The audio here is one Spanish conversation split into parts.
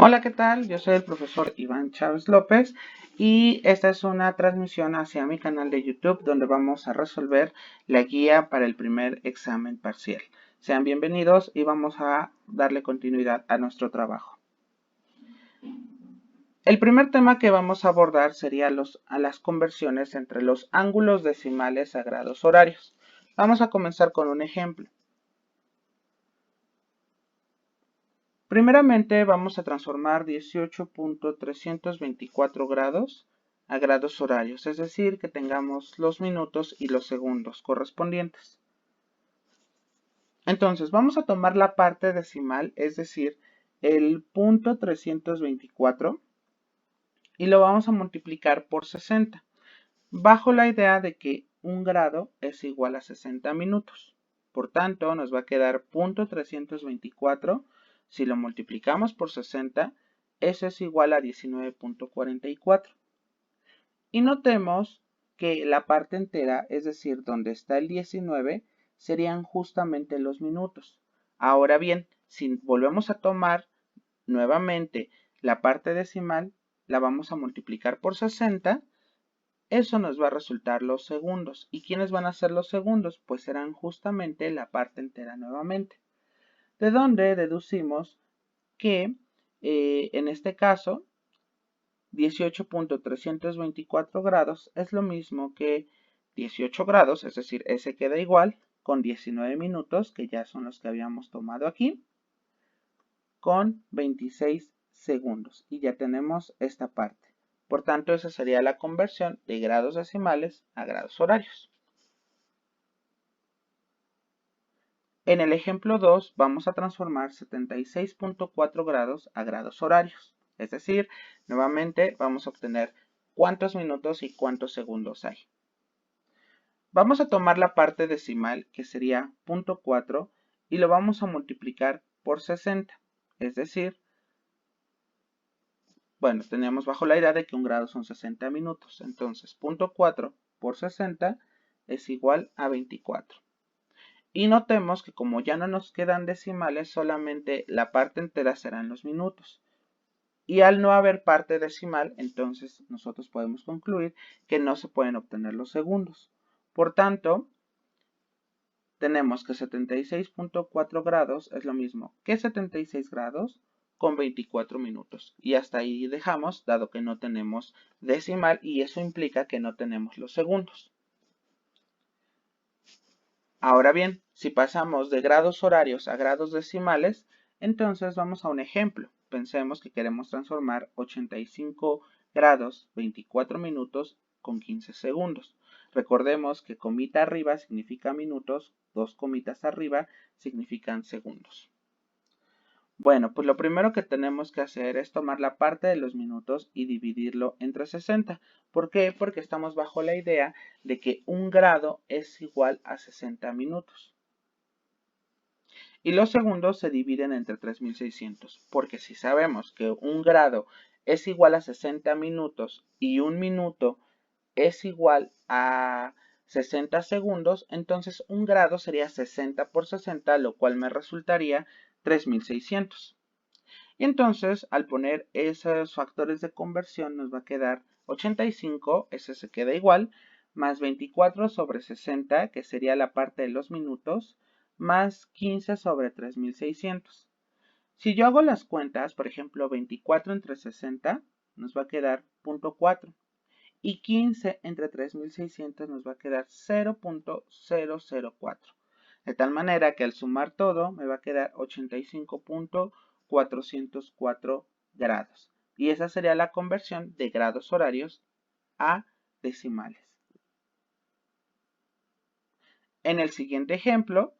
Hola, ¿qué tal? Yo soy el profesor Iván Chávez López y esta es una transmisión hacia mi canal de YouTube donde vamos a resolver la guía para el primer examen parcial. Sean bienvenidos y vamos a darle continuidad a nuestro trabajo. El primer tema que vamos a abordar sería las conversiones entre los ángulos decimales a grados horarios. Vamos a comenzar con un ejemplo. Primeramente vamos a transformar 18.324 grados a grados horarios, es decir, que tengamos los minutos y los segundos correspondientes. Entonces vamos a tomar la parte decimal, es decir, el punto 324, y lo vamos a multiplicar por 60, bajo la idea de que un grado es igual a 60 minutos. Por tanto, nos va a quedar punto 324. Si lo multiplicamos por 60, eso es igual a 19.44. Y notemos que la parte entera, es decir, donde está el 19, serían justamente los minutos. Ahora bien, si volvemos a tomar nuevamente la parte decimal, la vamos a multiplicar por 60. Eso nos va a resultar los segundos. ¿Y quiénes van a ser los segundos? Pues serán justamente la parte entera nuevamente. De donde deducimos que en este caso 18.324 grados es lo mismo que 18 grados, es decir, ese queda igual con 19 minutos, que ya son los que habíamos tomado aquí, con 26 segundos. Y ya tenemos esta parte. Por tanto, esa sería la conversión de grados decimales a grados horarios. En el ejemplo 2 vamos a transformar 76.4 grados a grados horarios. Es decir, nuevamente vamos a obtener cuántos minutos y cuántos segundos hay. Vamos a tomar la parte decimal, que sería 0.4, y lo vamos a multiplicar por 60. Es decir, bueno, teníamos bajo la idea de que un grado son 60 minutos. Entonces, 0.4 por 60 es igual a 24. Y notemos que como ya no nos quedan decimales, solamente la parte entera serán los minutos. Y al no haber parte decimal, entonces nosotros podemos concluir que no se pueden obtener los segundos. Por tanto, tenemos que 76.4 grados es lo mismo que 76 grados con 24 minutos. Y hasta ahí dejamos, dado que no tenemos decimal, y eso implica que no tenemos los segundos. Ahora bien, si pasamos de grados horarios a grados decimales, entonces vamos a un ejemplo. Pensemos que queremos transformar 85 grados 24 minutos con 15 segundos. Recordemos que comita arriba significa minutos, dos comitas arriba significan segundos. Bueno, pues lo primero que tenemos que hacer es tomar la parte de los minutos y dividirlo entre 60. ¿Por qué? Porque estamos bajo la idea de que un grado es igual a 60 minutos. Y los segundos se dividen entre 3600, porque si sabemos que un grado es igual a 60 minutos y un minuto es igual a 60 segundos, entonces un grado sería 60 por 60, lo cual me resultaría 3600. Y entonces, al poner esos factores de conversión, nos va a quedar 85, ese se queda igual, más 24 sobre 60, que sería la parte de los minutos, más 15 sobre 3600. Si yo hago las cuentas, por ejemplo, 24 entre 60, nos va a quedar 0.4. Y 15 entre 3600 nos va a quedar 0.004. De tal manera que al sumar todo me va a quedar 85.404 grados. Y esa sería la conversión de grados horarios a decimales. En el siguiente ejemplo,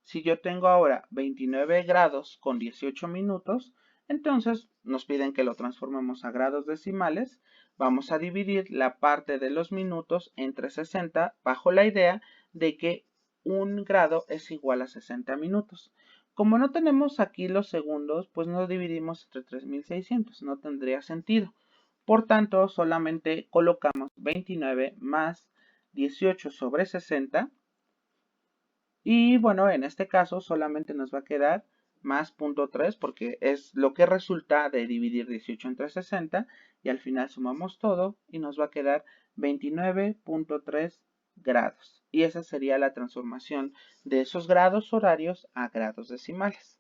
si yo tengo ahora 29 grados con 18 minutos, entonces nos piden que lo transformemos a grados decimales. Vamos a dividir la parte de los minutos entre 60 bajo la idea de que un grado es igual a 60 minutos. Como no tenemos aquí los segundos, pues no dividimos entre 3600, no tendría sentido. Por tanto, solamente colocamos 29 más 18 sobre 60. Y bueno, en este caso solamente nos va a quedar más 0.3 porque es lo que resulta de dividir 18 entre 60 y al final sumamos todo y nos va a quedar 29.3 grados. Y esa sería la transformación de esos grados horarios a grados decimales.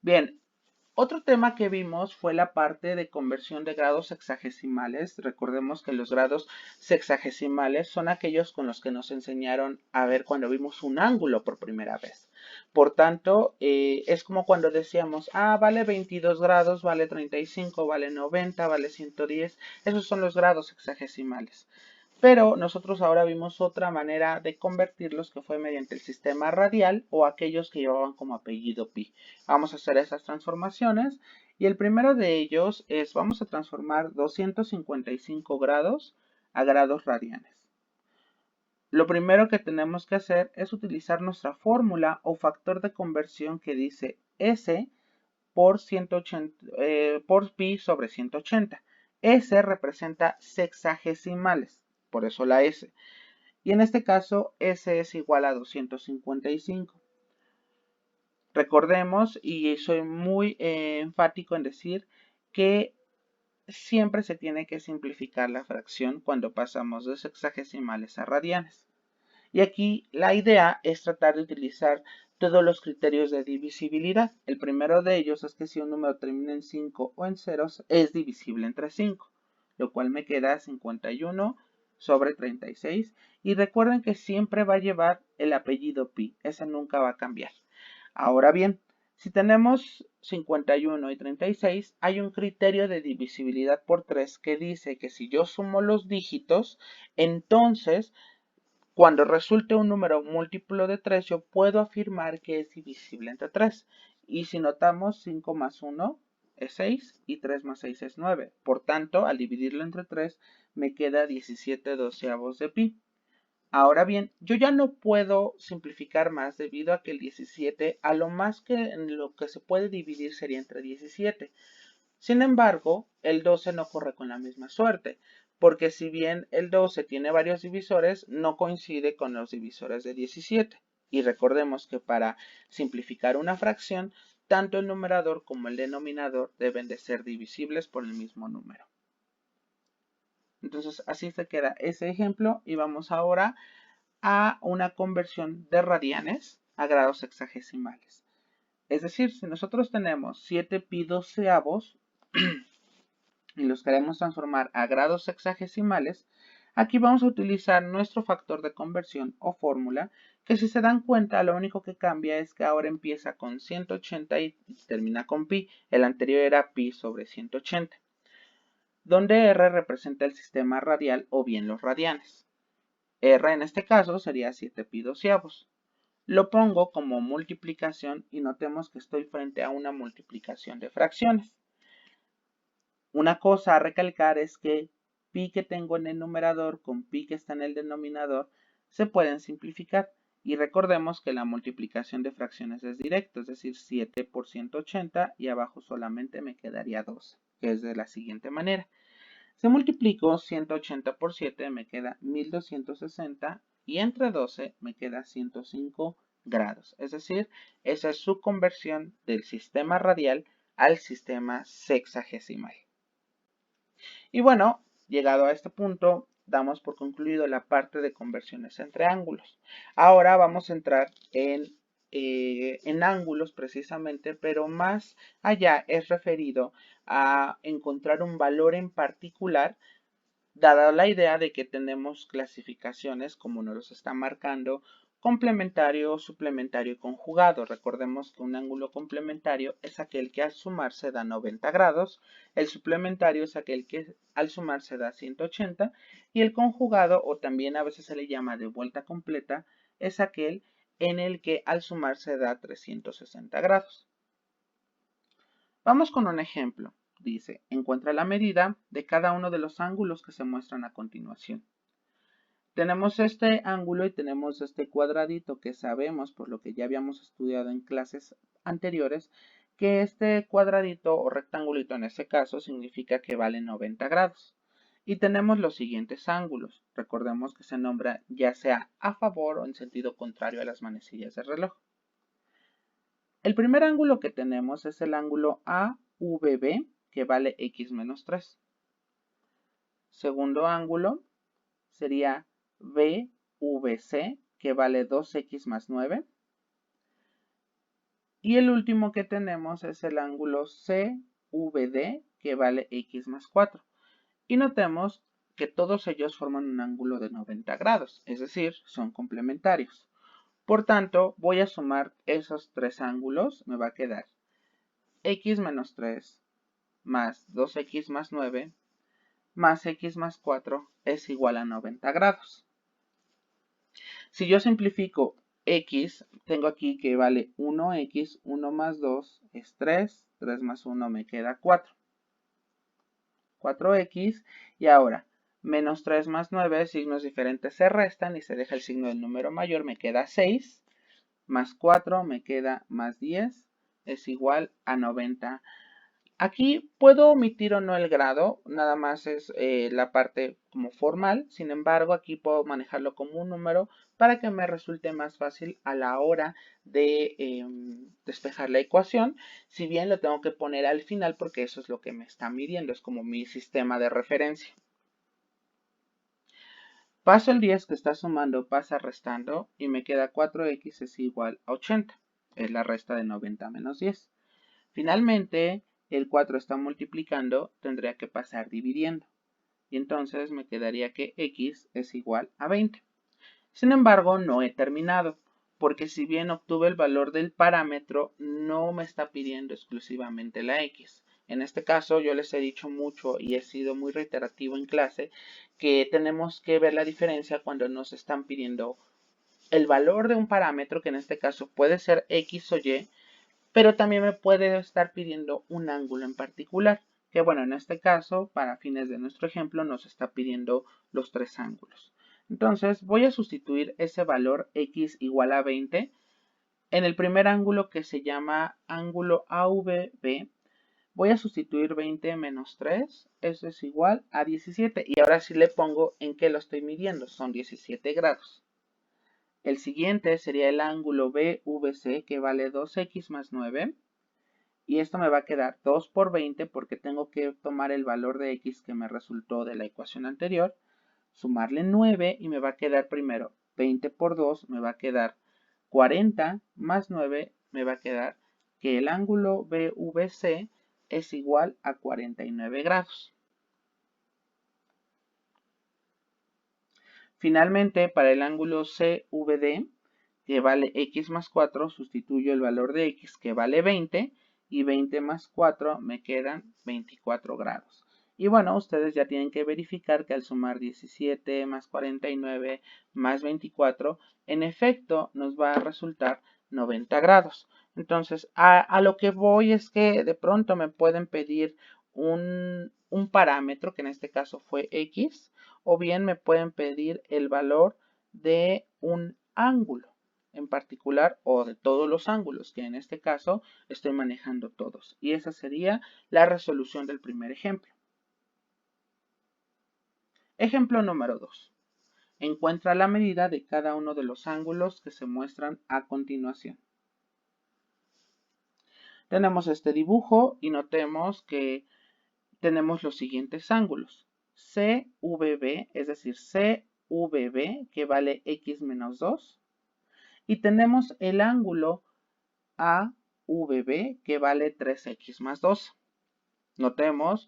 Bien, otro tema que vimos fue la parte de conversión de grados sexagesimales. Recordemos que los grados sexagesimales son aquellos con los que nos enseñaron a ver cuando vimos un ángulo por primera vez. Por tanto, es como cuando decíamos, vale 22 grados, vale 35, vale 90, vale 110. Esos son los grados sexagesimales. Pero nosotros ahora vimos otra manera de convertirlos que fue mediante el sistema radial o aquellos que llevaban como apellido pi. Vamos a hacer esas transformaciones y el primero de ellos es, vamos a transformar 255 grados a grados radianes. Lo primero que tenemos que hacer es utilizar nuestra fórmula o factor de conversión que dice S por, 180, por pi sobre 180. S representa sexagesimales, por eso la S. Y en este caso, S es igual a 255. Recordemos, y soy muy enfático en decir, que siempre se tiene que simplificar la fracción cuando pasamos de sexagesimales a radianes. Y aquí la idea es tratar de utilizar todos los criterios de divisibilidad. El primero de ellos es que si un número termina en 5 o en ceros, es divisible entre 5, lo cual me queda 51 sobre 36. Y recuerden que siempre va a llevar el apellido pi, ese nunca va a cambiar. Ahora bien, si tenemos 51 y 36, hay un criterio de divisibilidad por 3 que dice que si yo sumo los dígitos, entonces cuando resulte un número múltiplo de 3, yo puedo afirmar que es divisible entre 3. Y si notamos, 5 más 1 es 6 y 3 más 6 es 9. Por tanto, al dividirlo entre 3, me queda 17 doceavos de pi. Ahora bien, yo ya no puedo simplificar más debido a que el 17, a lo más que en lo que se puede dividir sería entre 17. Sin embargo, el 12 no corre con la misma suerte, porque si bien el 12 tiene varios divisores, no coincide con los divisores de 17. Y recordemos que para simplificar una fracción, tanto el numerador como el denominador deben de ser divisibles por el mismo número. Entonces, así se queda ese ejemplo y vamos ahora a una conversión de radianes a grados sexagesimales. Es decir, si nosotros tenemos 7 pi doceavos y los queremos transformar a grados sexagesimales, aquí vamos a utilizar nuestro factor de conversión o fórmula, que si se dan cuenta, lo único que cambia es que ahora empieza con 180 y termina con pi. El anterior era pi sobre 180, donde R representa el sistema radial o bien los radianes. R en este caso sería 7 pi doceavos. Lo pongo como multiplicación y notemos que estoy frente a una multiplicación de fracciones. Una cosa a recalcar es que pi que tengo en el numerador con pi que está en el denominador se pueden simplificar. Y recordemos que la multiplicación de fracciones es directa, es decir, 7 por 180 y abajo solamente me quedaría 12, que es de la siguiente manera. Si multiplico 180 por 7 me queda 1260 y entre 12 me queda 105 grados. Es decir, esa es su conversión del sistema radial al sistema sexagesimal. Y bueno, llegado a este punto, damos por concluido la parte de conversiones entre ángulos. Ahora vamos a entrar en ángulos precisamente, pero más allá es referido a encontrar un valor en particular, dada la idea de que tenemos clasificaciones, como nos los está marcando, complementario, suplementario y conjugado. Recordemos que un ángulo complementario es aquel que al sumarse da 90 grados, el suplementario es aquel que al sumarse da 180 y el conjugado, o también a veces se le llama de vuelta completa, es aquel en el que al sumarse da 360 grados. Vamos con un ejemplo. Dice, encuentra la medida de cada uno de los ángulos que se muestran a continuación. Tenemos este ángulo y tenemos este cuadradito que sabemos, por lo que ya habíamos estudiado en clases anteriores, que este cuadradito o rectangulito en este caso significa que vale 90 grados. Y tenemos los siguientes ángulos. Recordemos que se nombra ya sea a favor o en sentido contrario a las manecillas del reloj. El primer ángulo que tenemos es el ángulo AVB, que vale x menos 3. Segundo ángulo sería BVC, que vale 2x más 9. Y el último que tenemos es el ángulo CVD, que vale x más 4. Y notemos que todos ellos forman un ángulo de 90 grados, es decir, son complementarios. Por tanto, voy a sumar esos tres ángulos, me va a quedar x menos 3 más 2x más 9 más x más 4 es igual a 90 grados. Si yo simplifico x, tengo aquí que vale 1x, 1 más 2 es 3, 3 más 1 me queda 4. 4x, y ahora menos 3 más 9, signos diferentes se restan y se deja el signo del número mayor, me queda 6, más 4 me queda más 10, es igual a 90. Aquí puedo omitir o no el grado, nada más es la parte como formal, sin embargo aquí puedo manejarlo como un número para que me resulte más fácil a la hora de despejar la ecuación, si bien lo tengo que poner al final porque eso es lo que me está midiendo, es como mi sistema de referencia. Paso el 10 que está sumando, pasa restando y me queda 4x es igual a 80, es la resta de 90 menos 10. Finalmente, el 4 está multiplicando, tendría que pasar dividiendo. Y entonces me quedaría que x es igual a 20. Sin embargo, no he terminado, porque si bien obtuve el valor del parámetro, no me está pidiendo exclusivamente la x. En este caso, yo les he dicho mucho y he sido muy reiterativo en clase que tenemos que ver la diferencia cuando nos están pidiendo el valor de un parámetro, que en este caso puede ser x o y, pero también me puede estar pidiendo un ángulo en particular, que bueno, en este caso, para fines de nuestro ejemplo, nos está pidiendo los tres ángulos. Entonces, voy a sustituir ese valor x igual a 20 en el primer ángulo que se llama ángulo AVB. Voy a sustituir 20 menos 3, eso es igual a 17. Y ahora sí le pongo en qué lo estoy midiendo, son 17 grados. El siguiente sería el ángulo BVC, que vale 2x más 9. Y esto me va a quedar 2 por 20 porque tengo que tomar el valor de x que me resultó de la ecuación anterior, sumarle 9 y me va a quedar primero 20 por 2, me va a quedar 40 más 9, me va a quedar que el ángulo BVC es igual a 49 grados. Finalmente, para el ángulo CVD, que vale x más 4, sustituyo el valor de x que vale 20 y 20 más 4 me quedan 24 grados. Y bueno, ustedes ya tienen que verificar que al sumar 17 más 49 más 24, en efecto nos va a resultar 90 grados. Entonces, a lo que voy es que de pronto me pueden pedir un parámetro, que en este caso fue x, o bien me pueden pedir el valor de un ángulo en particular o de todos los ángulos, que en este caso estoy manejando todos. Y esa sería la resolución del primer ejemplo. Ejemplo número 2. Encuentra la medida de cada uno de los ángulos que se muestran a continuación. Tenemos este dibujo y notemos que tenemos los siguientes ángulos. CVB, es decir, CVB, que vale x menos 2. Y tenemos el ángulo AVB, que vale 3x más 2. Notemos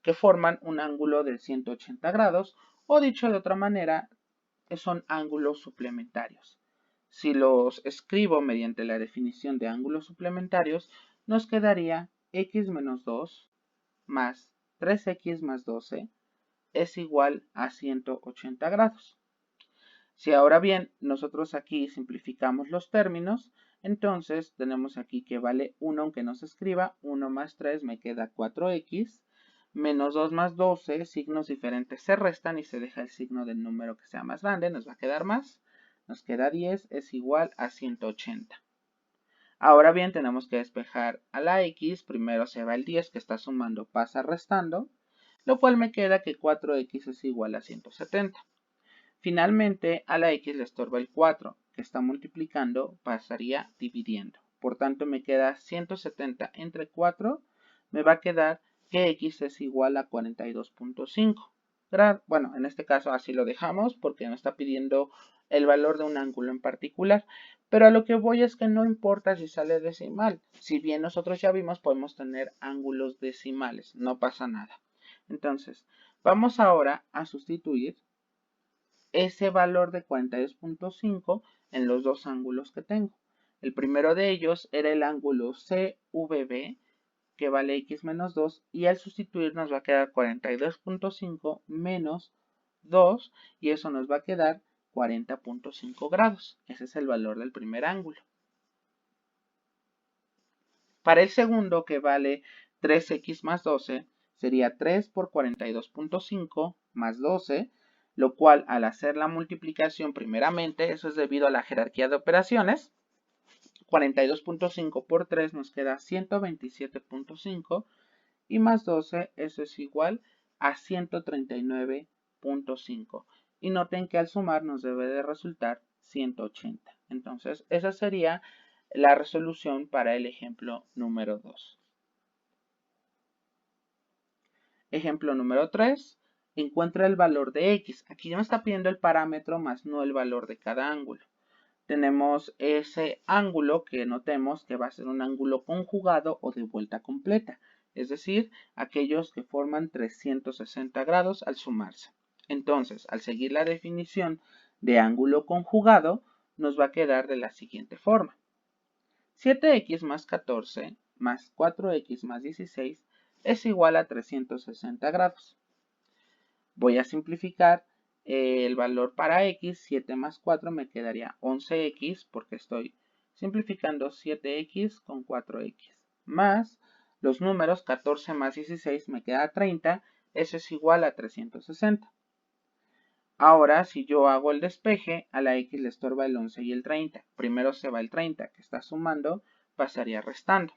que forman un ángulo de 180 grados, o dicho de otra manera, son ángulos suplementarios. Si los escribo mediante la definición de ángulos suplementarios, nos quedaría x menos 2 más 3x más 12 es igual a 180 grados. Si ahora bien nosotros aquí simplificamos los términos, entonces tenemos aquí que vale 1 aunque no se escriba, 1 más 3 me queda 4x, menos 2 más 12, signos diferentes se restan y se deja el signo del número que sea más grande, nos va a quedar más, nos queda 10, es igual a 180. Ahora bien tenemos que despejar a la x, primero se va el 10 que está sumando, pasa restando, lo cual me queda que 4x es igual a 170. Finalmente, a la x le estorba el 4, que está multiplicando, pasaría dividiendo. Por tanto, me queda 170 entre 4, me va a quedar que x es igual a 42.5. Bueno, en este caso así lo dejamos porque nos está pidiendo el valor de un ángulo en particular. Pero a lo que voy es que no importa si sale decimal. Si bien nosotros ya vimos, podemos tener ángulos decimales. No pasa nada. Entonces, vamos ahora a sustituir ese valor de 42.5 en los dos ángulos que tengo. El primero de ellos era el ángulo CVB, que vale x menos 2, y al sustituir nos va a quedar 42.5 menos 2, y eso nos va a quedar 40.5 grados. Ese es el valor del primer ángulo. Para el segundo, que vale 3x más 12, sería 3 por 42.5 más 12, lo cual al hacer la multiplicación primeramente, eso es debido a la jerarquía de operaciones, 42.5 por 3 nos queda 127.5 y más 12, eso es igual a 139.5. Y noten que al sumar nos debe de resultar 180. Entonces, esa sería la resolución para el ejemplo número 2. Ejemplo número 3. Encuentra el valor de x. Aquí ya me está pidiendo el parámetro más no el valor de cada ángulo. Tenemos ese ángulo que notemos que va a ser un ángulo conjugado o de vuelta completa. Es decir, aquellos que forman 360 grados al sumarse. Entonces, al seguir la definición de ángulo conjugado, nos va a quedar de la siguiente forma. 7x más 14 más 4x más 16 es igual a 360 grados. Voy a simplificar el valor para x. 7 más 4 me quedaría 11x porque estoy simplificando 7x con 4x. Más los números 14 más 16 me queda 30. Eso es igual a 360. Ahora, si yo hago el despeje, a la x le estorba el 11 y el 30. Primero se va el 30 que está sumando, pasaría restando.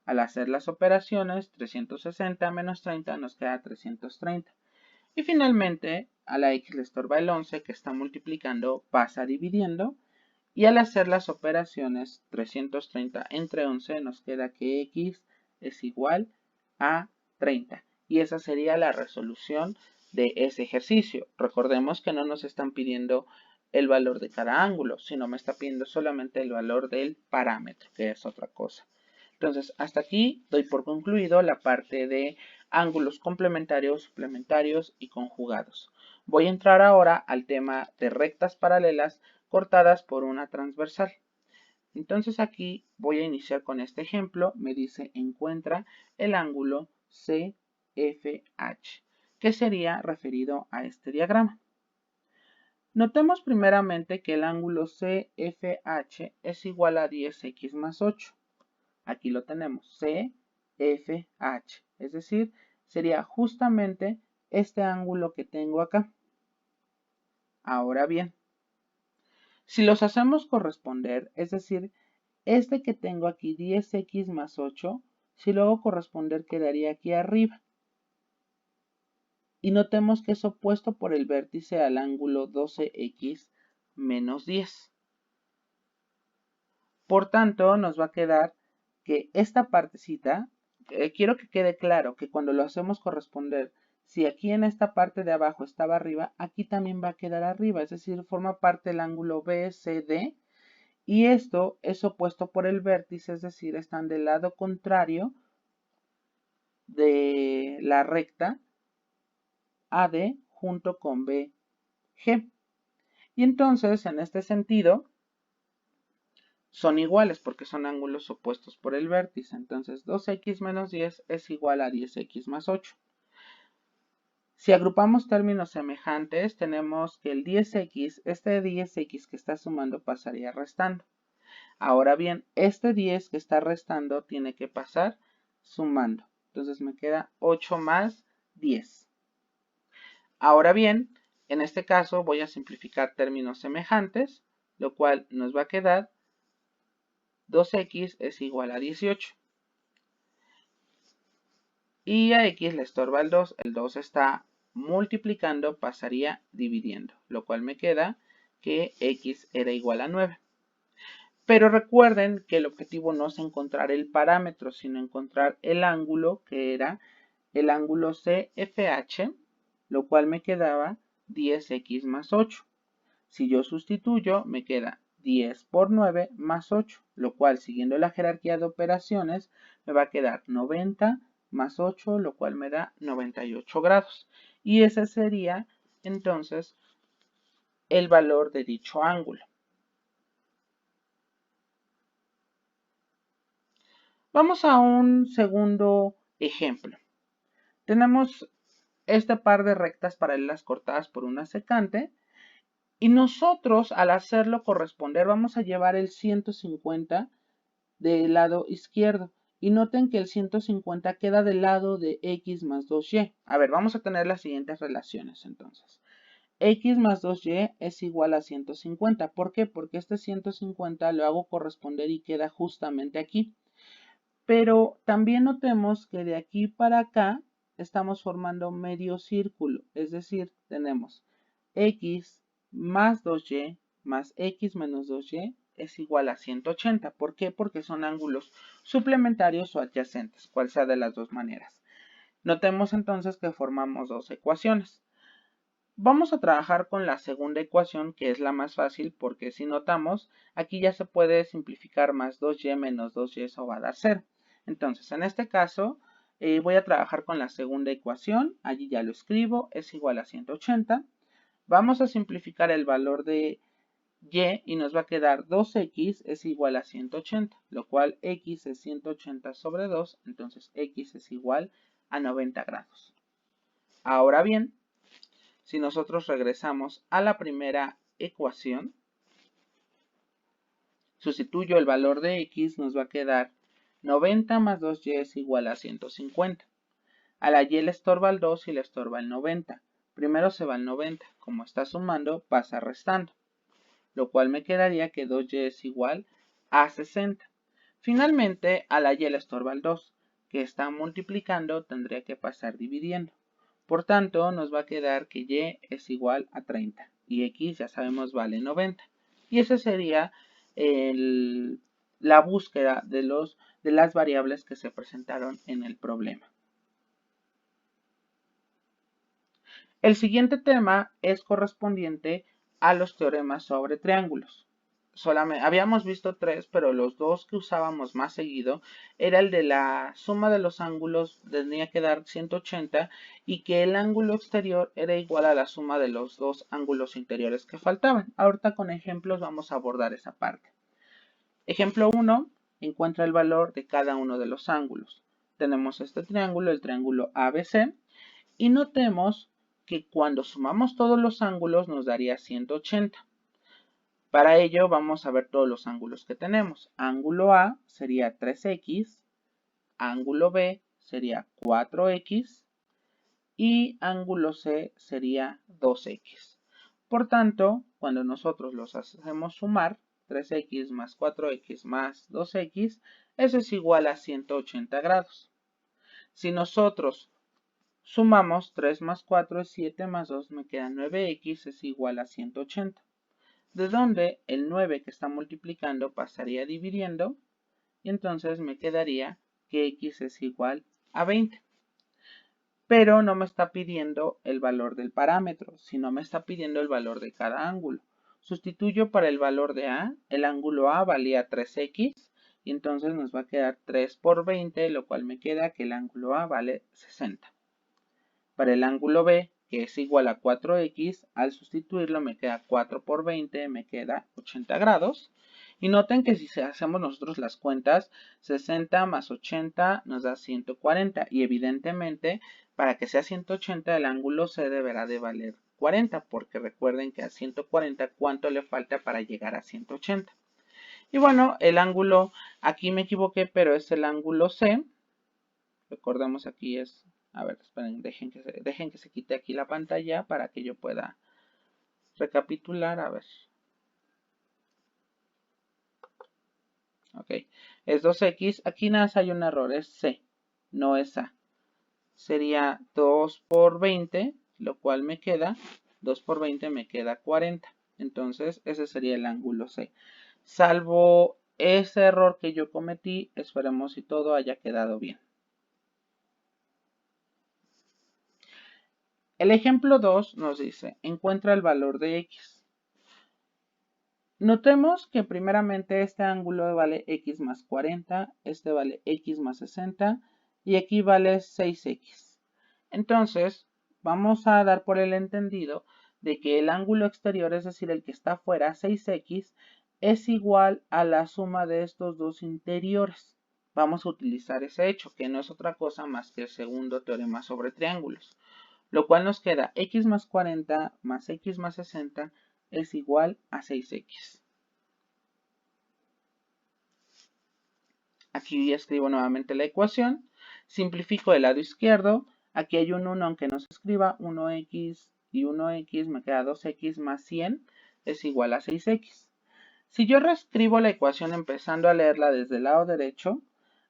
Al hacer las operaciones, 360 menos 30 nos queda 330. Y finalmente, a la x le estorba el 11 que está multiplicando, pasa dividiendo. Y al hacer las operaciones, 330 entre 11 nos queda que x es igual a 30. Y esa sería la resolución de ese ejercicio. Recordemos que no nos están pidiendo el valor de cada ángulo, sino me está pidiendo solamente el valor del parámetro, que es otra cosa. Entonces, hasta aquí doy por concluido la parte de ángulos complementarios, suplementarios y conjugados. Voy a entrar ahora al tema de rectas paralelas cortadas por una transversal. Entonces aquí voy a iniciar con este ejemplo. Me dice encuentra el ángulo CFH, que sería referido a este diagrama. Notemos primeramente que el ángulo CFH es igual a 10x más 8. Aquí lo tenemos, CFH, es decir, sería justamente este ángulo que tengo acá. Ahora bien, si los hacemos corresponder, es decir, este que tengo aquí, 10x más 8, si lo hago corresponder quedaría aquí arriba. Y notemos que es opuesto por el vértice al ángulo 12x menos 10. Por tanto, nos va a quedar que esta partecita, quiero que quede claro que cuando lo hacemos corresponder, si aquí en esta parte de abajo estaba arriba, aquí también va a quedar arriba, es decir, forma parte del ángulo BCD, y esto es opuesto por el vértice, es decir, están del lado contrario de la recta AD junto con BG. Y entonces, en este sentido, son iguales porque son ángulos opuestos por el vértice. Entonces 2x menos 10 es igual a 10x más 8. Si agrupamos términos semejantes, tenemos que el 10x, este 10x que está sumando pasaría restando. Ahora bien, este 10 que está restando tiene que pasar sumando. Entonces me queda 8 más 10. Ahora bien, en este caso voy a simplificar términos semejantes, lo cual nos va a quedar 2x es igual a 18. Y a x le estorba el 2 está multiplicando, pasaría dividiendo, lo cual me queda que x era igual a 9. Pero recuerden que el objetivo no es encontrar el parámetro, sino encontrar el ángulo, que era el ángulo CFH, lo cual me quedaba 10x más 8. Si yo sustituyo, me queda 10 por 9 más 8, lo cual, siguiendo la jerarquía de operaciones, me va a quedar 90 más 8, lo cual me da 98 grados. Y ese sería, entonces, el valor de dicho ángulo. Vamos a un segundo ejemplo. Tenemos este par de rectas paralelas cortadas por una secante y nosotros al hacerlo corresponder vamos a llevar el 150 del lado izquierdo. Y noten que el 150 queda del lado de x más 2y. A ver, vamos a tener las siguientes relaciones entonces. X más 2y es igual a 150. ¿Por qué? Porque este 150 lo hago corresponder y queda justamente aquí. Pero también notemos que de aquí para acá estamos formando medio círculo. Es decir, tenemos x más 2y más x menos 2y es igual a 180. ¿Por qué? Porque son ángulos suplementarios o adyacentes, cual sea de las dos maneras. Notemos entonces que formamos dos ecuaciones. Vamos a trabajar con la segunda ecuación, que es la más fácil, porque si notamos, aquí ya se puede simplificar más 2y menos 2y, eso va a dar 0. Entonces, en este caso, voy a trabajar con la segunda ecuación, allí ya lo escribo, es igual a 180. Vamos a simplificar el valor de y nos va a quedar 2x es igual a 180, lo cual x es 180 sobre 2, entonces x es igual a 90 grados. Ahora bien, si nosotros regresamos a la primera ecuación, sustituyo el valor de x, nos va a quedar 90 más 2y es igual a 150. A la y le estorba el 2 y le estorba el 90. Primero se va el 90. Como está sumando, pasa restando. Lo cual me quedaría que 2y es igual a 60. Finalmente, a la y le estorba el 2, que está multiplicando, tendría que pasar dividiendo. Por tanto, nos va a quedar que y es igual a 30 y x ya sabemos vale 90. Y esa sería la búsqueda de las variables que se presentaron en el problema. El siguiente tema es correspondiente a los teoremas sobre triángulos. Habíamos visto 3, pero los dos que usábamos más seguido era el de la suma de los ángulos tenía que dar 180 y que el ángulo exterior era igual a la suma de los dos ángulos interiores que faltaban. Ahorita con ejemplos vamos a abordar esa parte. Ejemplo 1, encuentra el valor de cada uno de los ángulos. Tenemos este triángulo, el triángulo ABC, y notemos que cuando sumamos todos los ángulos nos daría 180. Para ello vamos a ver todos los ángulos que tenemos. Ángulo A sería 3x, ángulo B sería 4x y ángulo C sería 2x. Por tanto, cuando nosotros los hacemos sumar, 3x más 4x más 2x, eso es igual a 180 grados. Si nosotros sumamos 3 más 4 es 7 más 2 me queda 9x es igual a 180. De donde el 9 que está multiplicando pasaría dividiendo y entonces me quedaría que x es igual a 20. Pero no me está pidiendo el valor del parámetro, sino me está pidiendo el valor de cada ángulo. Sustituyo para el valor de A, el ángulo A valía 3x y entonces nos va a quedar 3 por 20, lo cual me queda que el ángulo A vale 60. Para el ángulo B, que es igual a 4x, al sustituirlo me queda 4 por 20, me queda 80 grados. Y noten que si hacemos nosotros las cuentas, 60 más 80 nos da 140. Y evidentemente, para que sea 180, el ángulo C deberá de valer 40, porque recuerden que a 140, ¿cuánto le falta para llegar a 180? Y bueno, el ángulo, aquí me equivoqué, pero es el ángulo C. Recordemos aquí es, a ver, esperen, dejen que se quite aquí la pantalla para que yo pueda recapitular, a ver. Ok, es 2x, aquí nada más hay un error, es C, no es A. sería 2 por 20, lo cual me queda, 2 por 20 me queda 40. Entonces, ese sería el ángulo C. Salvo ese error que yo cometí, esperemos si todo haya quedado bien. El ejemplo 2 nos dice, encuentra el valor de X. Notemos que primeramente este ángulo vale X más 40, este vale X más 60 y aquí vale 6X. Entonces, vamos a dar por el entendido de que el ángulo exterior, es decir, el que está afuera, 6X, es igual a la suma de estos dos interiores. Vamos a utilizar ese hecho, que no es otra cosa más que el segundo teorema sobre triángulos, lo cual nos queda X más 40 más X más 60 es igual a 6X. Aquí escribo nuevamente la ecuación, simplifico el lado izquierdo, aquí hay un 1 aunque no se escriba, 1X y 1X, me queda 2X más 100 es igual a 6X. Si yo reescribo la ecuación empezando a leerla desde el lado derecho,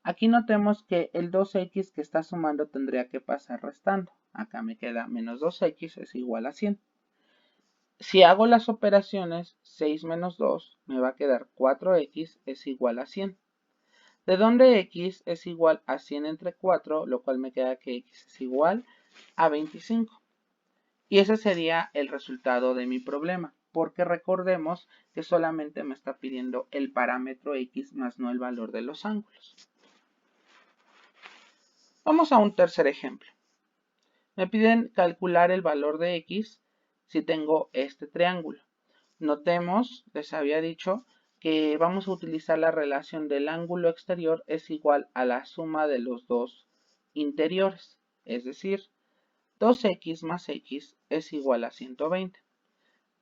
aquí notemos que el 2X que está sumando tendría que pasar restando. Acá me queda menos 2X es igual a 100. Si hago las operaciones, 6 menos 2 me va a quedar 4X es igual a 100. De donde X es igual a 100 entre 4, lo cual me queda que X es igual a 25. Y ese sería el resultado de mi problema, porque recordemos que solamente me está pidiendo el parámetro X más no el valor de los ángulos. Vamos a un tercer ejemplo. Me piden calcular el valor de X si tengo este triángulo. Notemos, les había dicho, que vamos a utilizar la relación del ángulo exterior es igual a la suma de los dos interiores, es decir, 2X más X es igual a 120.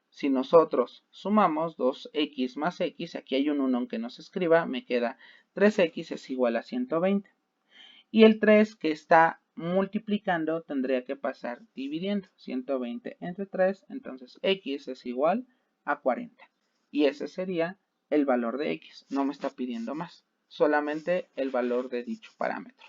Si nosotros sumamos 2X más X, aquí hay un 1 aunque no se escriba, me queda 3X es igual a 120. Y el 3 que está multiplicando tendría que pasar dividiendo 120 entre 3, entonces X es igual a 40. Y ese sería el valor de X. No me está pidiendo más, solamente el valor de dicho parámetro.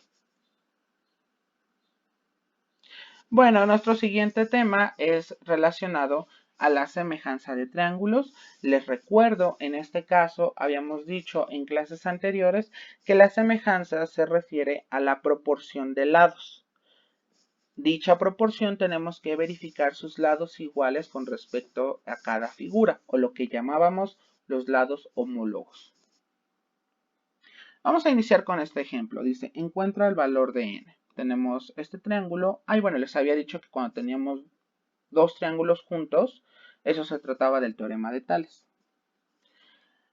Bueno, nuestro siguiente tema es relacionado a la semejanza de triángulos. Les recuerdo, en este caso, habíamos dicho en clases anteriores que la semejanza se refiere a la proporción de lados. Dicha proporción tenemos que verificar sus lados iguales con respecto a cada figura, o lo que llamábamos los lados homólogos. Vamos a iniciar con este ejemplo. Dice, encuentra el valor de n. Tenemos este triángulo. Bueno, les había dicho que cuando teníamos dos triángulos juntos, eso se trataba del teorema de Tales.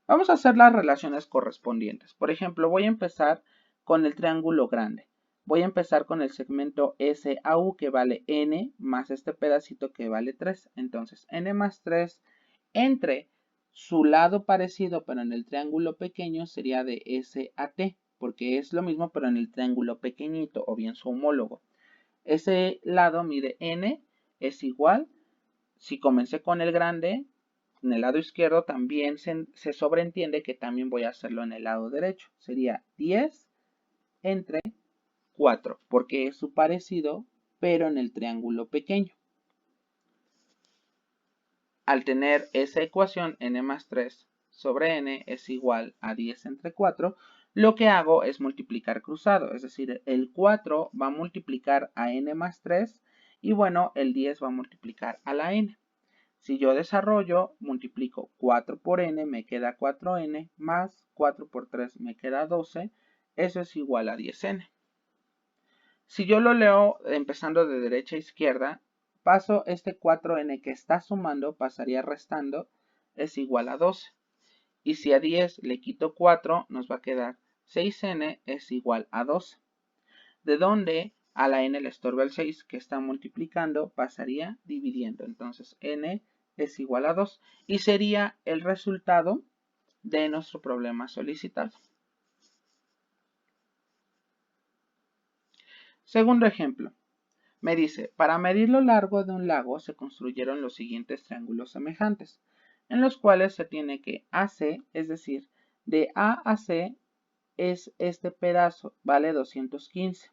Vamos a hacer las relaciones correspondientes. Por ejemplo, voy a empezar con el triángulo grande. Voy a empezar con el segmento SAU que vale n más este pedacito que vale 3. Entonces, n más 3 entre su lado parecido pero en el triángulo pequeño sería de SAT, porque es lo mismo pero en el triángulo pequeñito o bien su homólogo. Ese lado mide n es igual, si comencé con el grande, en el lado izquierdo también se sobreentiende que también voy a hacerlo en el lado derecho. Sería 10 entre 4, porque es su parecido, pero en el triángulo pequeño. Al tener esa ecuación, n más 3 sobre n es igual a 10 entre 4, lo que hago es multiplicar cruzado, es decir, el 4 va a multiplicar a n más 3 y bueno, el 10 va a multiplicar a la n. Si yo desarrollo, multiplico 4 por n, me queda 4n, más 4 por 3 me queda 12, eso es igual a 10n. Si yo lo leo empezando de derecha a izquierda, paso este 4n que está sumando, pasaría restando, es igual a 12. Y si a 10 le quito 4, nos va a quedar 6n es igual a 12. De donde a la n le estorba el 6 que está multiplicando, pasaría dividiendo. Entonces n es igual a 2 y sería el resultado de nuestro problema solicitado. Segundo ejemplo. Me dice, para medir lo largo de un lago se construyeron los siguientes triángulos semejantes, en los cuales se tiene que AC, es decir, de A a C es este pedazo, vale 215.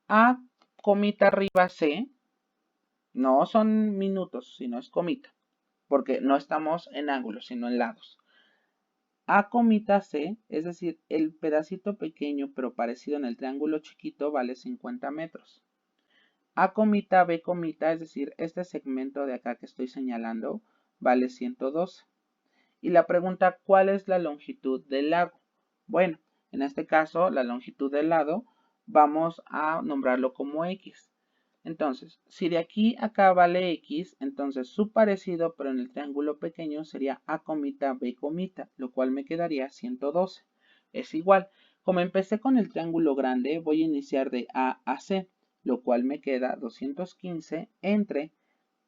A, comita arriba C, no son minutos, sino es comita, porque no estamos en ángulos, sino en lados. A comita C, es decir, el pedacito pequeño pero parecido en el triángulo chiquito vale 50 metros. A comita B comita, es decir, este segmento de acá que estoy señalando, vale 112. Y la pregunta, ¿cuál es la longitud del lago? Bueno, en este caso, la longitud del lado vamos a nombrarlo como X. Entonces, si de aquí a acá vale X, entonces su parecido, pero en el triángulo pequeño, sería A comita B comita, lo cual me quedaría 112. Es igual. Como empecé con el triángulo grande, voy a iniciar de A a C, lo cual me queda 215 entre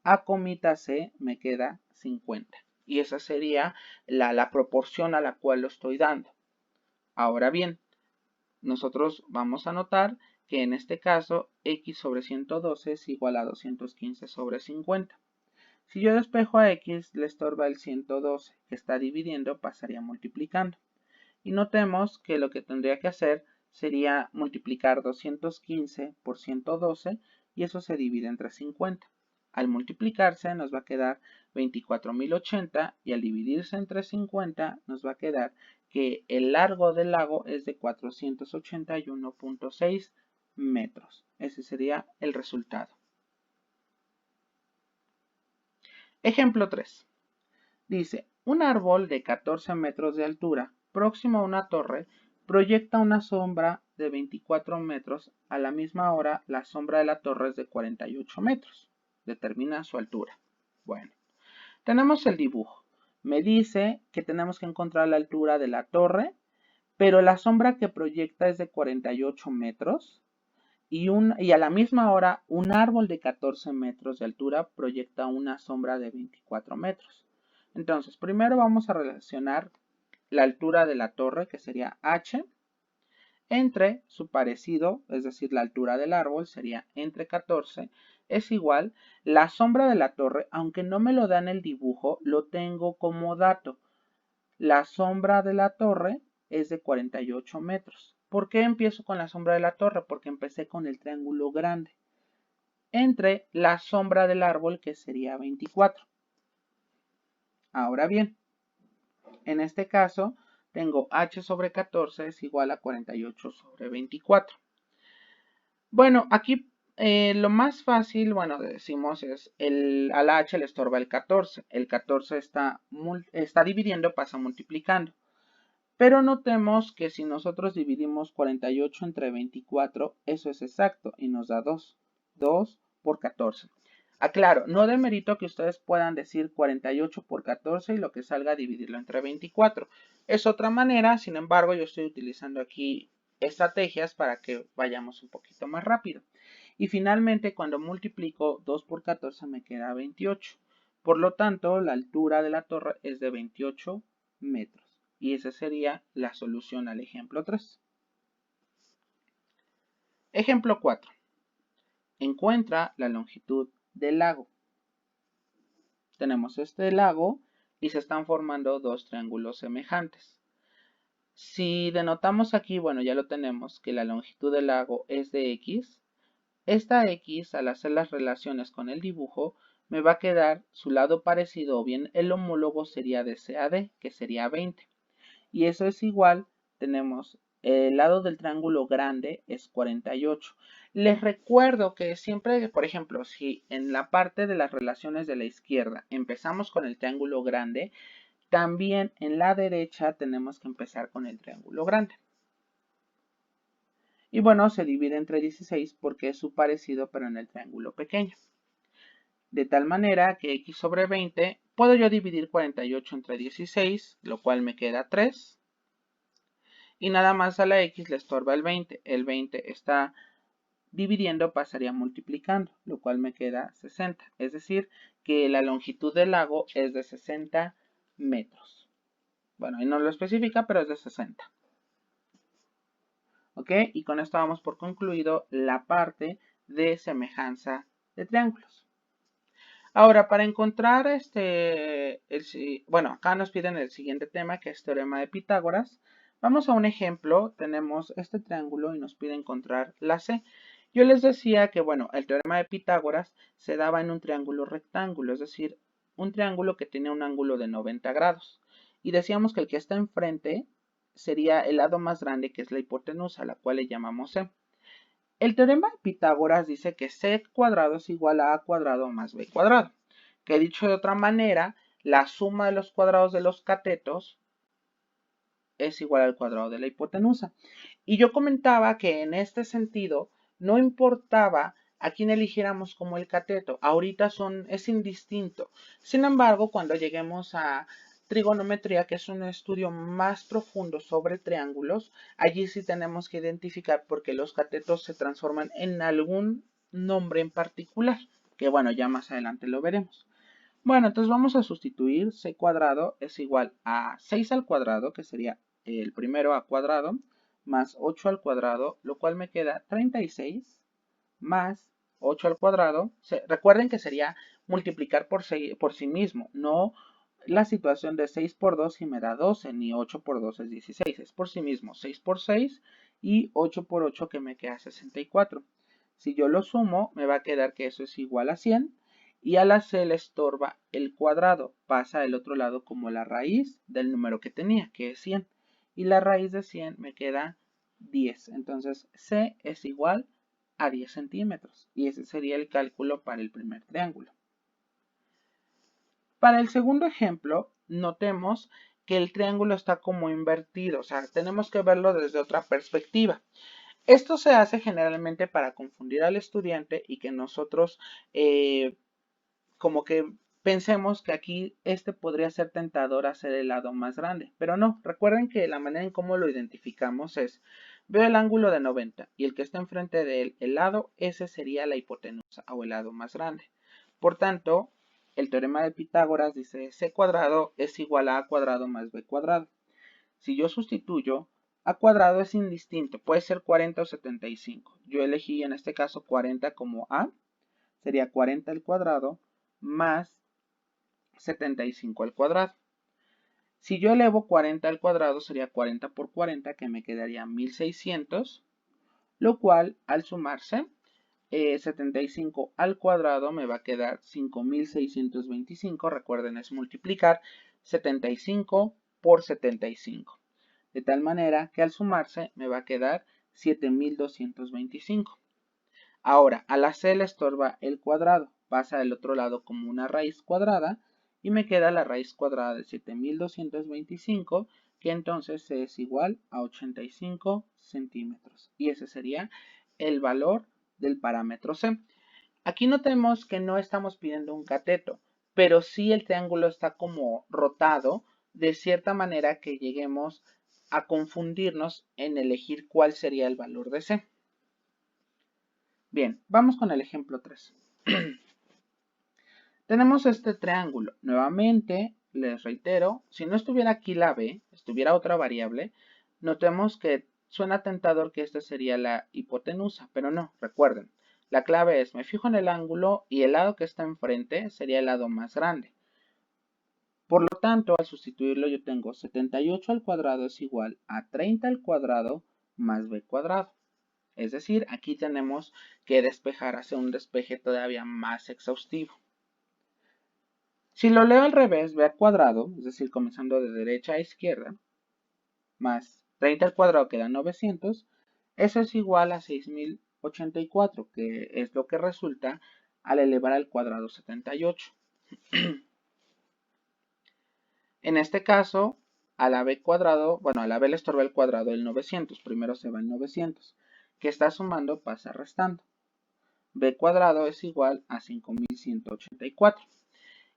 A comita C me queda 50. Y esa sería la proporción a la cual lo estoy dando. Ahora bien, nosotros vamos a notar que en este caso X sobre 112 es igual a 215 sobre 50. Si yo despejo a X, le estorba el 112 que está dividiendo, pasaría multiplicando. Y notemos que lo que tendría que hacer sería multiplicar 215 por 112 y eso se divide entre 50. Al multiplicarse nos va a quedar 24.080 y al dividirse entre 50 nos va a quedar que el largo del lago es de 481.6 metros. Ese sería el resultado. Ejemplo 3. Dice, un árbol de 14 metros de altura próximo a una torre proyecta una sombra de 24 metros. A la misma hora, la sombra de la torre es de 48 metros. Determina su altura. Bueno, tenemos el dibujo. Me dice que tenemos que encontrar la altura de la torre, pero la sombra que proyecta es de 48 metros. Y a la misma hora, un árbol de 14 metros de altura proyecta una sombra de 24 metros. Entonces, primero vamos a relacionar la altura de la torre, que sería h, entre su parecido, es decir, la altura del árbol sería entre 14, es igual, la sombra de la torre, aunque no me lo da en el dibujo, lo tengo como dato. La sombra de la torre es de 48 metros. ¿Por qué empiezo con la sombra de la torre? Porque empecé con el triángulo grande. Entre la sombra del árbol, que sería 24. Ahora bien, en este caso, tengo h sobre 14 es igual a 48 sobre 24. Bueno, aquí lo más fácil, bueno, decimos es, a la h le estorba el 14. El 14 está dividiendo, pasa multiplicando. Pero notemos que si nosotros dividimos 48 entre 24, eso es exacto y nos da 2. 2 por 14. Aclaro, no demerito que ustedes puedan decir 48 por 14 y lo que salga dividirlo entre 24. Es otra manera, sin embargo, yo estoy utilizando aquí estrategias para que vayamos un poquito más rápido. Y finalmente, cuando multiplico 2 por 14 me queda 28. Por lo tanto, la altura de la torre es de 28 metros. Y esa sería la solución al ejemplo 3. Ejemplo 4. Encuentra la longitud del lago. Tenemos este lago y se están formando dos triángulos semejantes. Si denotamos aquí, bueno, ya lo tenemos, que la longitud del lago es de X. Esta X, al hacer las relaciones con el dibujo, me va a quedar su lado parecido, o bien el homólogo sería de CAD, que sería 20. Y eso es igual, tenemos el lado del triángulo grande es 48. Les recuerdo que siempre, por ejemplo, si en la parte de las relaciones de la izquierda empezamos con el triángulo grande, también en la derecha tenemos que empezar con el triángulo grande. Y bueno, se divide entre 16 porque es su parecido pero en el triángulo pequeño. De tal manera que x sobre 20, puedo yo dividir 48 entre 16, lo cual me queda 3. Y nada más a la x le estorba el 20. El 20 está dividiendo, pasaría multiplicando, lo cual me queda 60. Es decir, que la longitud del lago es de 60 metros. Bueno, ahí no lo especifica, pero es de 60. ¿Ok? Y con esto damos por concluido la parte de semejanza de triángulos. Ahora, para encontrar bueno, acá nos piden el siguiente tema, que es teorema de Pitágoras. Vamos a un ejemplo, tenemos este triángulo y nos pide encontrar la C. Yo les decía que, bueno, el teorema de Pitágoras se daba en un triángulo rectángulo, es decir, un triángulo que tenía un ángulo de 90 grados. Y decíamos que el que está enfrente sería el lado más grande, que es la hipotenusa, la cual le llamamos C. El teorema de Pitágoras dice que C cuadrado es igual a A cuadrado más B cuadrado. Que dicho de otra manera, la suma de los cuadrados de los catetos es igual al cuadrado de la hipotenusa. Y yo comentaba que en este sentido no importaba a quién eligiéramos como el cateto. Ahorita es indistinto. Sin embargo, cuando lleguemos a trigonometría, que es un estudio más profundo sobre triángulos, allí sí tenemos que identificar por qué los catetos se transforman en algún nombre en particular, que bueno, ya más adelante lo veremos. Bueno, entonces vamos a sustituir c cuadrado es igual a 6 al cuadrado, que sería el primero a cuadrado, más 8 al cuadrado, lo cual me queda 36 más 8 al cuadrado. Recuerden que sería multiplicar por sí mismo, no la situación de 6 por 2 y me da 12, ni 8 por 2 es 16, es por sí mismo, 6 por 6 y 8 por 8 que me queda 64. Si yo lo sumo, me va a quedar que eso es igual a 100 y a la c le estorba el cuadrado, pasa del otro lado como la raíz del número que tenía, que es 100. Y la raíz de 100 me queda 10. Entonces c es igual a 10 centímetros. Y ese sería el cálculo para el primer triángulo. Para el segundo ejemplo, notemos que el triángulo está como invertido, o sea, tenemos que verlo desde otra perspectiva. Esto se hace generalmente para confundir al estudiante y que nosotros como que pensemos que aquí este podría ser tentador a ser el lado más grande, pero no, recuerden que la manera en cómo lo identificamos es, veo el ángulo de 90 y el que está enfrente de él, el lado, ese sería la hipotenusa o el lado más grande. Por tanto, el teorema de Pitágoras dice c cuadrado es igual a cuadrado más b cuadrado. Si yo sustituyo, a cuadrado es indistinto, puede ser 40 o 75. Yo elegí en este caso 40 como a, sería 40 al cuadrado más 75 al cuadrado. Si yo elevo 40 al cuadrado sería 40 por 40 que me quedaría 1600, lo cual al sumarse 75 al cuadrado me va a quedar 5625. Recuerden, es multiplicar 75 por 75. De tal manera que al sumarse me va a quedar 7225. Ahora, a la c le estorba el cuadrado, pasa del otro lado como una raíz cuadrada y me queda la raíz cuadrada de 7225, que entonces es igual a 85 centímetros. Y ese sería el valor del parámetro c. Aquí notemos que no estamos pidiendo un cateto, pero sí el triángulo está como rotado de cierta manera que lleguemos a confundirnos en elegir cuál sería el valor de c. Bien, vamos con el ejemplo 3. Tenemos este triángulo. Nuevamente, les reitero, si no estuviera aquí la b, estuviera otra variable, notemos que suena tentador que esta sería la hipotenusa, pero no, recuerden, la clave es, me fijo en el ángulo y el lado que está enfrente sería el lado más grande. Por lo tanto, al sustituirlo yo tengo 78 al cuadrado es igual a 30 al cuadrado más b cuadrado. Es decir, aquí tenemos que despejar, hacer un despeje todavía más exhaustivo. Si lo leo al revés, b al cuadrado, es decir, comenzando de derecha a izquierda, más 30 al cuadrado queda 900, eso es igual a 6084, que es lo que resulta al elevar al cuadrado 78. En este caso, a la b cuadrado, bueno, a la b le estorba el cuadrado del 900, primero se va el 900, que está sumando pasa restando. B cuadrado es igual a 5184.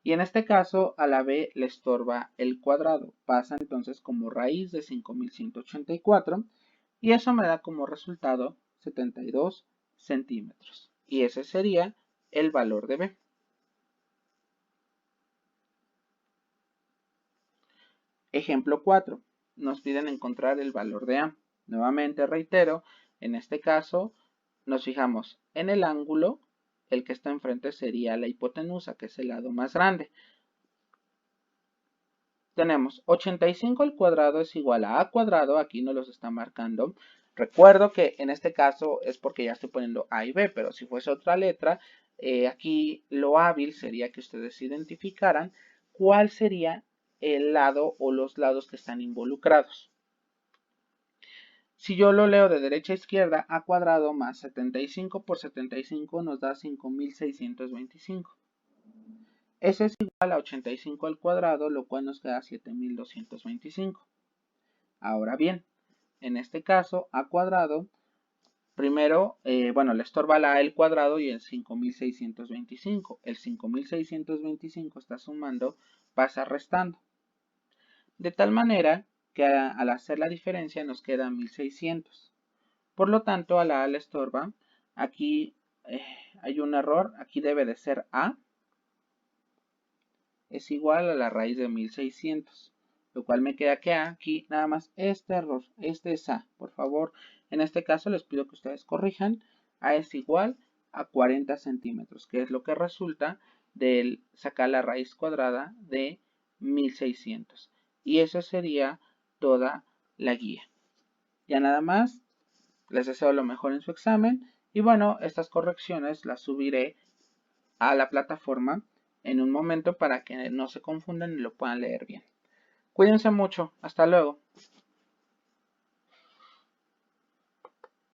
Y en este caso a la b le estorba el cuadrado, pasa entonces como raíz de 5184 y eso me da como resultado 72 centímetros. Y ese sería el valor de b. Ejemplo 4. Nos piden encontrar el valor de a. Nuevamente reitero, en este caso nos fijamos en el ángulo, el que está enfrente sería la hipotenusa, que es el lado más grande. Tenemos 85 al cuadrado es igual a cuadrado, aquí nos los está marcando, Recuerdo que en este caso es porque ya estoy poniendo A y B, pero si fuese otra letra, aquí lo hábil sería que ustedes identificaran cuál sería el lado o los lados que están involucrados. Si yo lo leo de derecha a izquierda, a cuadrado más 75 por 75 nos da 5625. Eso es igual a 85 al cuadrado, lo cual nos queda 7225. Ahora bien, en este caso, a cuadrado, primero, bueno, le estorba la a al cuadrado y el 5625. El 5625 está sumando, pasa restando. De tal manera que al hacer la diferencia nos queda 1600. Por lo tanto, a la a le estorba. Aquí hay un error. Aquí debe de ser a. Es igual a la raíz de 1600. Lo cual me queda que aquí nada más este error. Este es a. Por favor, en este caso les pido que ustedes corrijan. A es igual a 40 centímetros. Que es lo que resulta del sacar la raíz cuadrada de 1600. Y eso sería toda la guía. Ya nada más. Les deseo lo mejor en su examen y bueno, estas correcciones las subiré a la plataforma en un momento para que no se confundan y lo puedan leer bien. Cuídense mucho, hasta luego.